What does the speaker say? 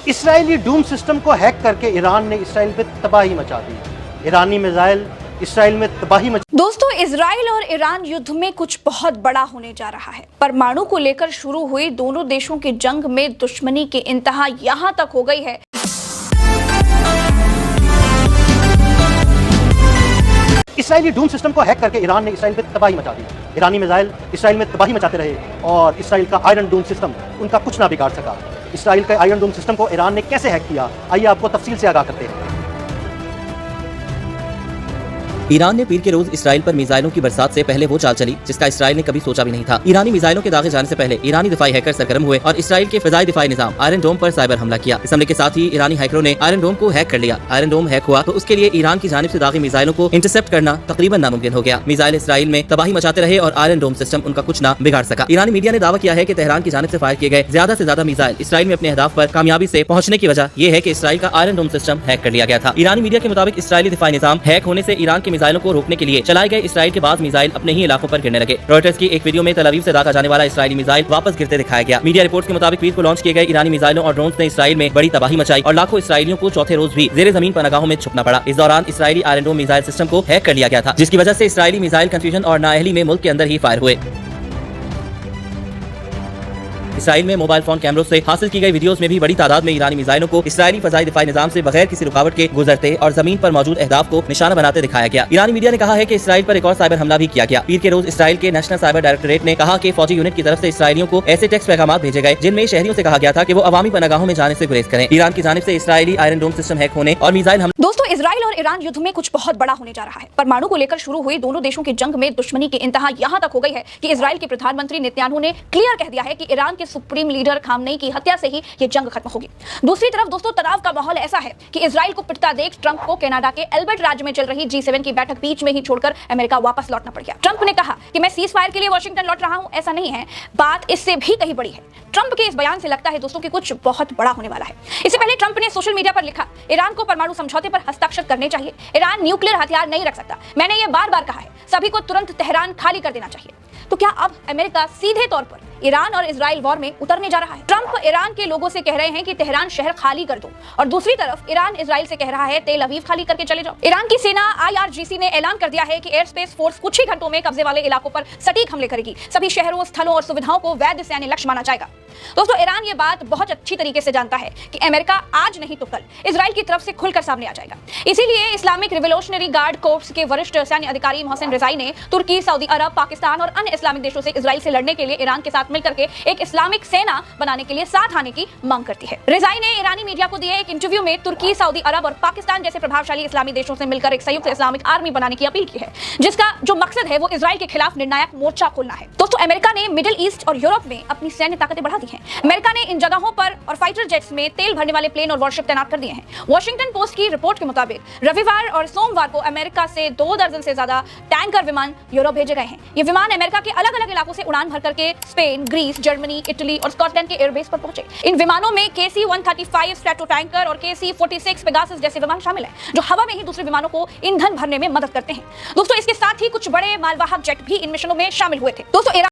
Israeli Doom system को hack करके Iran ने इसराइल पे तबाही मचा दी। ईरानी मिसाइल इसराइल में तबाही मचा। दोस्तों, इजराइल और ईरान युद्ध में कुछ बहुत बड़ा होने जा रहा है। परमाणु को लेकर शुरू हुई दोनों देशों की जंग में दुश्मनी की इंतहा यहां तक हो गई है इसराइली डूम सिस्टम को हैक करके ईरान ने इसराइल पे तबाही मचा दी। ईरानी मिसाइल इसराइल में तबाही मचाते रहे और इसराइल का आयरन डूम सिस्टम उनका कुछ ना बिगाड़ सका। इसराइल के आयरन डूम सिस्टम को ईरान ने कैसे हैक किया, आइए आपको तफसील से आगाह करते हैं। ईरान ने पीर के रोज इसराइल पर मिसाइलों की बरसात से पहले वो चाल चली जिसका इसराइल ने कभी सोचा भी नहीं था। ईरानी मिसाइलों के दागे जाने से पहले ईरानी दिफाई हैकर सरगर्म हुए और इसराइल के फिजाई दिफाई निजाम आयरन डोम पर साइबर हमला किया। इस हमले के साथ ही ईरानी हैकरों ने आयरन डोम को हैक कर लिया। आयरन डोम हैक हुआ तो उसके लिए ईरान की जानिब से दागी मिसाइलों को इंटरसेप्ट करना तकरीबन नामुमकिन हो गया। मिसाइल इसराइल में तबाही मचाते रहे और आयरन डोम सिस्टम उनका कुछ ना बिगाड़ सका। ईरानी मीडिया ने दावा किया है कि तेहरान की जानिब से फायर किए गए ज्यादा से ज्यादा मिसाइल इसराइल में अपने अहदाफ पर कामयाबी से पहुंचने की वजह यह है कि इसराइल का आयरन डोम सिस्टम हैक कर लिया गया था। ईरानी मीडिया के मुताबिक इसराइली दिफाई निजाम हैक होने से ईरान के मिसाइलों को रोकने के लिए चलाए गए इसराइल के बाद मिसाइल अपने ही इलाकों पर गिरने लगे। रॉयटर्स की एक वीडियो में तल अवीव से दागा जाने वाला इसराइली मिसाइल वापस गिरते दिखाया गया। मीडिया रिपोर्ट्स के मुताबिक पीर को लॉन्च किए गए ईरानी मिसाइलों और ड्रोन्स ने इसराइल में बड़ी तबाही मचाई और लाखों इसराइलियों को चौथे रोज भी जेरे जमीन पनागाहों में छुपना पड़ा। इस दौरान इसराइली आयरन डोम मिसाइल सिस्टम को हैक कर लिया गया था, जिसकी वजह से इसराइली मिसाइल कंफ्यूजन और नाअहली में मुल्क के अंदर ही फायर हुए। इसराइल में मोबाइल फोन कैमरों से हासिल की गई वीडियोस में भी बड़ी तादाद में ईरानी मिसाइलों को इसराइली फजाई दिफाई निजाम से बगैर किसी रुकावट के गुजरते और जमीन पर मौजूद अहदाफ को निशाना बनाते दिखाया गया। ईरानी मीडिया ने कहा है कि इसराइल पर एक और साइबर हमला भी किया गया। पीर के रोज इसराइल के नेशनल साइबर डायरेक्टोरेट ने कहा कि फौजी यूनिट की तरफ से इसराइलियों को ऐसे टेक्स्ट पैगाम भेजे गए जिनमें शहरियों से कहा गया था कि वो अवामी पनागाहों में जाने से गुरेज करें। ईरान की जानिब से इसराइली आयरन डोम सिस्टम हैक होने और मिसाइल हमले। दोस्तों, इजराइल और ईरान युद्ध में कुछ बहुत बड़ा होने जा रहा है। परमाणु को लेकर शुरू हुई दोनों देशों की जंग में दुश्मनी की इंतहा यहां तक हो गई है कि इजराइल के प्रधानमंत्री नेतन्याहू ने क्लियर कह दिया है कि ईरान के सुप्रीम लीडर खामनेई की हत्या से ही ये जंग खत्म होगी। दूसरी तरफ दोस्तों, तनाव का माहौल ऐसा है कि इजराइल को पिटता देख ट्रंप को कनाडा के एल्बर्ट राज्य में चल रही G7 की बैठक बीच में ही छोड़कर अमेरिका वापस लौटना पड़ गया। ट्रंप ने कहा कि मैं सीज फायर के लिए वॉशिंगटन लौट रहा हूं, ऐसा नहीं है, बात इससे भी कहीं बड़ी है। ट्रंप के इस बयान से लगता है दोस्तों कि कुछ बहुत बड़ा होने वाला है। इससे पहले ट्रंप ने सोशल मीडिया पर लिखा, ईरान को परमाणु समझौते पर हस्ताक्षर करने चाहिए। ईरान न्यूक्लियर हथियार नहीं रख सकता। मैंने ये बार-बार कहा है, सभी को तुरंत तेहरान खाली कर देना चाहिए। तो क्या अब अमेरिका सीधे तौर पर ईरान और इजराइल वॉर में उतरने जा रहा है? ट्रंप ईरान के लोगों से कह रहे हैं कि तेहरान शहर खाली कर दो और दूसरी तरफ ईरान इजराइल से कह रहा है तेल अवीव खाली करके चले जाओ। ईरान की सेना IRGC ने ऐलान कर दिया है कि एयर स्पेस फोर्स कुछ ही घंटों में कब्जे वाले इलाकों पर सटीक हमले करेगी। सभी शहरों, स्थलों और सुविधाओं को वैध सैन्य लक्ष्य माना जाएगा। दोस्तों, ईरान ये बात बहुत अच्छी तरीके से जानता है कि अमेरिका आज नहीं तो कल इजराइल की तरफ से खुलकर सामने आ जाएगा। इसीलिए इस्लामिक रिवोल्यूशनरी गार्ड कोर्प्स के वरिष्ठ सैन्य अधिकारी मोहसिन रिजाई ने तुर्की, सऊदी अरब, पाकिस्तान और अन्य इस्लामिक देशों से इजराइल से लड़ने के लिए ईरान के साथ मिलकर के एक इस्लामिक सेना बनाने के लिए साथ आने की मांग करती है। रिजाई ने ईरानी मीडिया को दिए एक इंटरव्यू में तुर्की, सऊदी अरब और पाकिस्तान जैसे प्रभावशाली इस्लामी देशों से मिलकर एक संयुक्त इस्लामिक आर्मी बनाने की अपील की है, जिसका जो मकसद है वो इजराइल के खिलाफ निर्णायक मोर्चा खोलना है। दोस्तों, अमेरिका ने मिडिल ईस्ट और यूरोप में अपनी सैन्य ताकतें बढ़ा दी हैं। अमेरिका ने इन जगहों पर और फाइटर जेट्स में तेल भरने वाले प्लेन और वॉरशिप तैनात कर दिए हैं। वॉशिंगटन पोस्ट की रिपोर्ट के मुताबिक रविवार और सोमवार को अमेरिका से 2 दर्जन से ज्यादा टैंकर विमान यूरोप भेजे गए हैं। ये विमान अमेरिका के अलग अलग इलाकों से उड़ान भर करके स्पेन, ग्रीस, जर्मनी, इटली और स्कॉटलैंड के एयरबेस पर पहुंचे। इन विमानों में KC-135 स्ट्रैटो टैंकर और KC-46 पेगासस जैसे विमान शामिल हैं, जो हवा में ही दूसरे विमानों को ईंधन भरने में मदद करते हैं। दोस्तों, इसके साथ ही कुछ बड़े मालवाहक जेट भी इन मिशनों में शामिल हुए थे। दोस्तों,